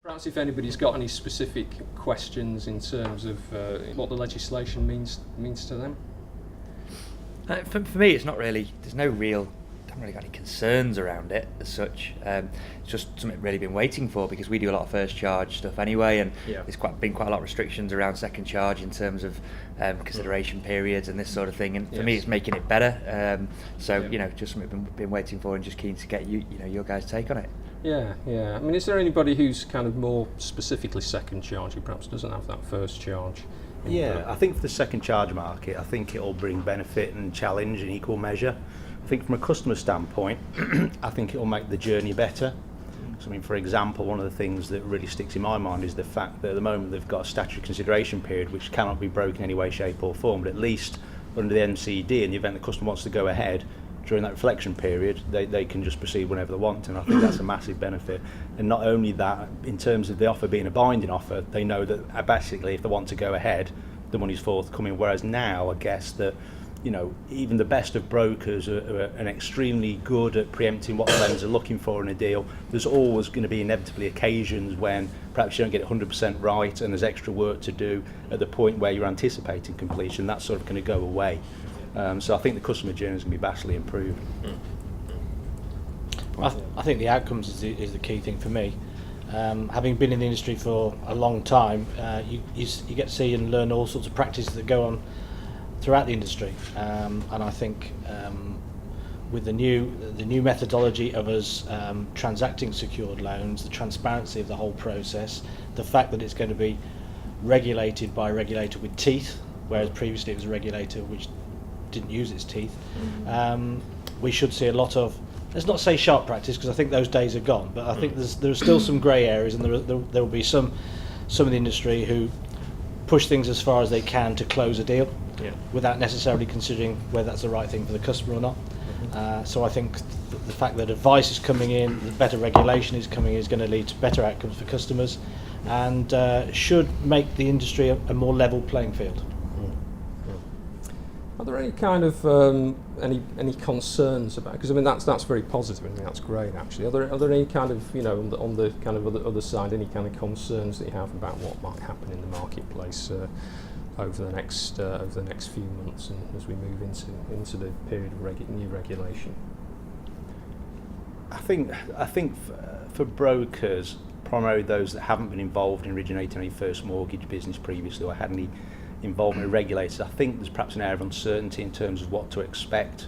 Perhaps if anybody's got any specific questions in terms of what the legislation means to them. For me, it's not really. There's no real. I haven't really got any concerns around it as such. It's just something I've really been waiting for, because we do a lot of first charge stuff anyway, and there's been quite a lot of restrictions around second charge in terms of consideration periods and this sort of thing. And for me, it's making it better. So just something I've been waiting for, and just keen to get your guys' take on it. Yeah. I mean, is there anybody who's kind of more specifically second charge who perhaps doesn't have that first charge? Yeah, I think for the second charge market, I think it'll bring benefit and challenge in equal measure. I think from a customer standpoint, I think it'll make the journey better. So, I mean, for example, one of the things that really sticks in my mind is the fact that at the moment they've got a statutory consideration period which cannot be broken in any way, shape or form, but at least under the NCD, in the event the customer wants to go ahead during that reflection period, they can just proceed whenever they want, and I think that's a massive benefit. And not only that, in terms of the offer being a binding offer, they know that basically if they want to go ahead, the money's forthcoming, whereas now I guess that even the best of brokers are extremely good at preempting what the lenders are looking for in a deal. There's always going to be inevitably occasions when perhaps you don't get it 100% right and there's extra work to do at the point where you're anticipating completion. That's sort of going to go away. So I think the customer journey is going to be vastly improved. I think the outcomes is the key thing for me. Having been in the industry for a long time, you get to see and learn all sorts of practices that go on throughout the industry, and I think with the new methodology of us transacting secured loans, the transparency of the whole process, the fact that it's going to be regulated by a regulator with teeth, whereas previously it was a regulator which didn't use its teeth, we should see a lot of, let's not say sharp practice because I think those days are gone, but I think there are still some grey areas, and there will be some of the industry who push things as far as they can to close a deal without necessarily considering whether that's the right thing for the customer or not. So I think the fact that advice is coming in, the better regulation is coming in, is going to lead to better outcomes for customers, and should make the industry a more level playing field. Are there any kind of any concerns about? Because I mean that's very positive. I think that's great actually. Are there any kind of on the kind of other side, any kind of concerns that you have about what might happen in the marketplace over the next few months, and as we move into the period of new regulation? I think for brokers, primarily those that haven't been involved in originating any first mortgage business previously or had any involvement with regulators, I think there's perhaps an air of uncertainty in terms of what to expect.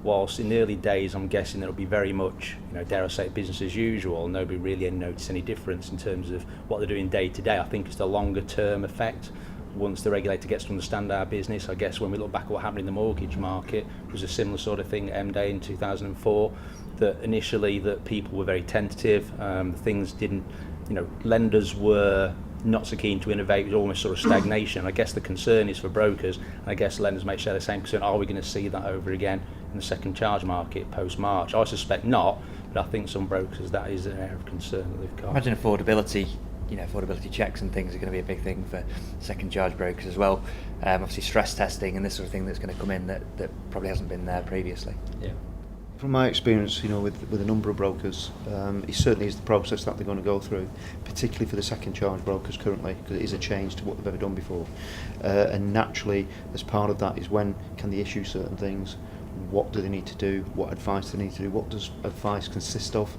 Whilst in the early days, I'm guessing it'll be very much, dare I say, business as usual. Nobody really notice any difference in terms of what they're doing day to day. I think it's the longer term effect. Once the regulator gets to understand our business, I guess when we look back at what happened in the mortgage market, it was a similar sort of thing at M-Day in 2004, that initially that people were very tentative, things didn't, lenders were not so keen to innovate. It was almost sort of stagnation. I guess the concern is for brokers, and I guess lenders may share the same concern. Are we going to see that over again in the second charge market post-March? I suspect not, but I think some brokers, that is an area of concern that they've got. Imagine affordability. Affordability checks and things are going to be a big thing for second charge brokers as well. Obviously stress testing and this sort of thing that's going to come in that probably hasn't been there previously. Yeah. From my experience, with a number of brokers, it certainly is the process that they're going to go through, particularly for the second charge brokers currently, because it is a change to what they've ever done before. And naturally, as part of that is when can they issue certain things, what do they need to do, what advice they need to do, what does advice consist of,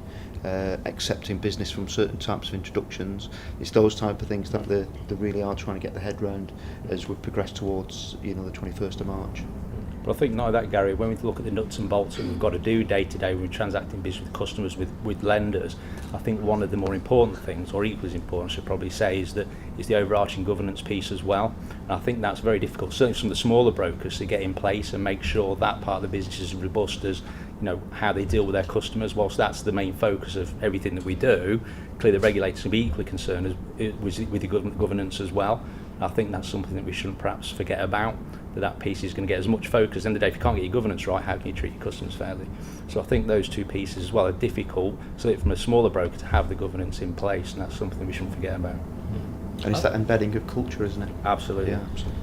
accepting business from certain types of introductions. It's those type of things that they really are trying to get their head round as we progress towards the 21st of March. But I think not that, Gary, when we look at the nuts and bolts that we've got to do day to day when we're transacting business with customers, with lenders, I think one of the more important things, or equally as important I should probably say, is the overarching governance piece as well. And I think that's very difficult, certainly for some of the smaller brokers, to get in place and make sure that part of the business is as robust as how they deal with their customers. Whilst that's the main focus of everything that we do, clearly the regulators can be equally concerned with the governance as well. I think that's something that we shouldn't perhaps forget about, that piece is going to get as much focus. At the end of the day, if you can't get your governance right, how can you treat your customers fairly? So I think those two pieces as well are difficult, so that from a smaller broker to have the governance in place, and that's something we shouldn't forget about. And it's that embedding of culture, isn't it? Absolutely. Yeah, absolutely.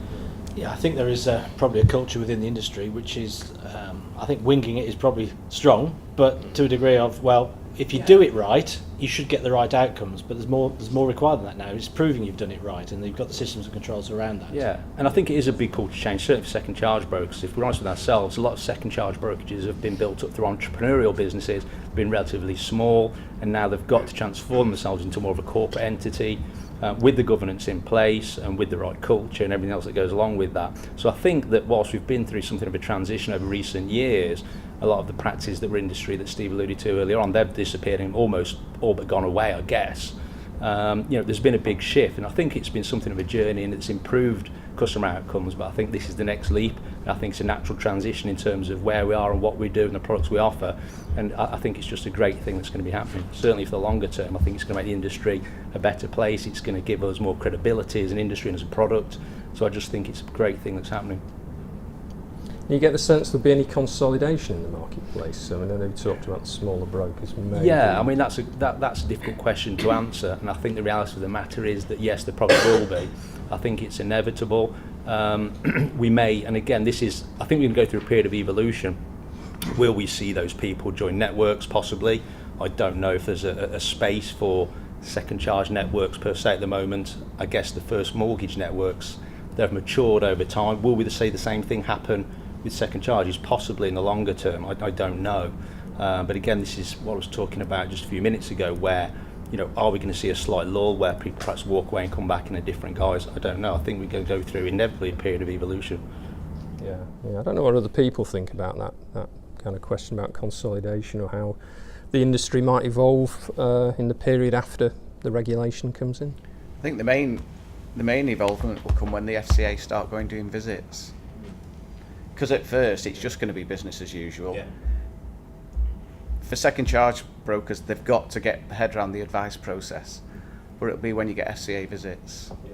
Yeah, I think there is probably a culture within the industry which is, I think winging it is probably strong, but to a degree of, well, if you do it right, you should get the right outcomes. But there's more required than that now. It's proving you've done it right, and you've got the systems and controls around that. Yeah, and I think it is a big culture change, certainly for second charge brokers. If we're honest with ourselves, a lot of second charge brokerages have been built up through entrepreneurial businesses, been relatively small, and now they've got to transform themselves into more of a corporate entity with the governance in place and with the right culture and everything else that goes along with that. So I think that whilst we've been through something of a transition over recent years, a lot of the practices that were industry that Steve alluded to earlier on, they've disappeared and almost all but gone away, I guess. There's been a big shift, and I think it's been something of a journey, and it's improved customer outcomes, but I think this is the next leap, and I think it's a natural transition in terms of where we are and what we do and the products we offer, and I think it's just a great thing that's going to be happening. Certainly for the longer term, I think it's going to make the industry a better place. It's going to give us more credibility as an industry and as a product, so I just think it's a great thing that's happening. You get the sense there'll be any consolidation in the marketplace. So I know you talked about the smaller brokers. Maybe. Yeah, I mean that's a difficult question to answer, and I think the reality of the matter is that yes, there probably will be. I think it's inevitable. We may, and again, I think we're going to go through a period of evolution. Will we see those people join networks? Possibly. I don't know if there's a space for second charge networks per se at the moment. I guess the first mortgage networks, they've matured over time. Will we see the same thing happen with second charges? Possibly in the longer term. I don't know. But again, this is what I was talking about just a few minutes ago, where, are we going to see a slight lull where people perhaps walk away and come back in a different guise? I don't know. I think we're going to go through inevitably a period of evolution. Yeah. I don't know what other people think about that kind of question about consolidation, or how the industry might evolve in the period after the regulation comes in. I think the main evolvement will come when the FCA start doing visits. Because at first it's just going to be business as usual. Yeah. For second charge brokers, they've got to get their head around the advice process, but it'll be when you get FCA visits. Yeah.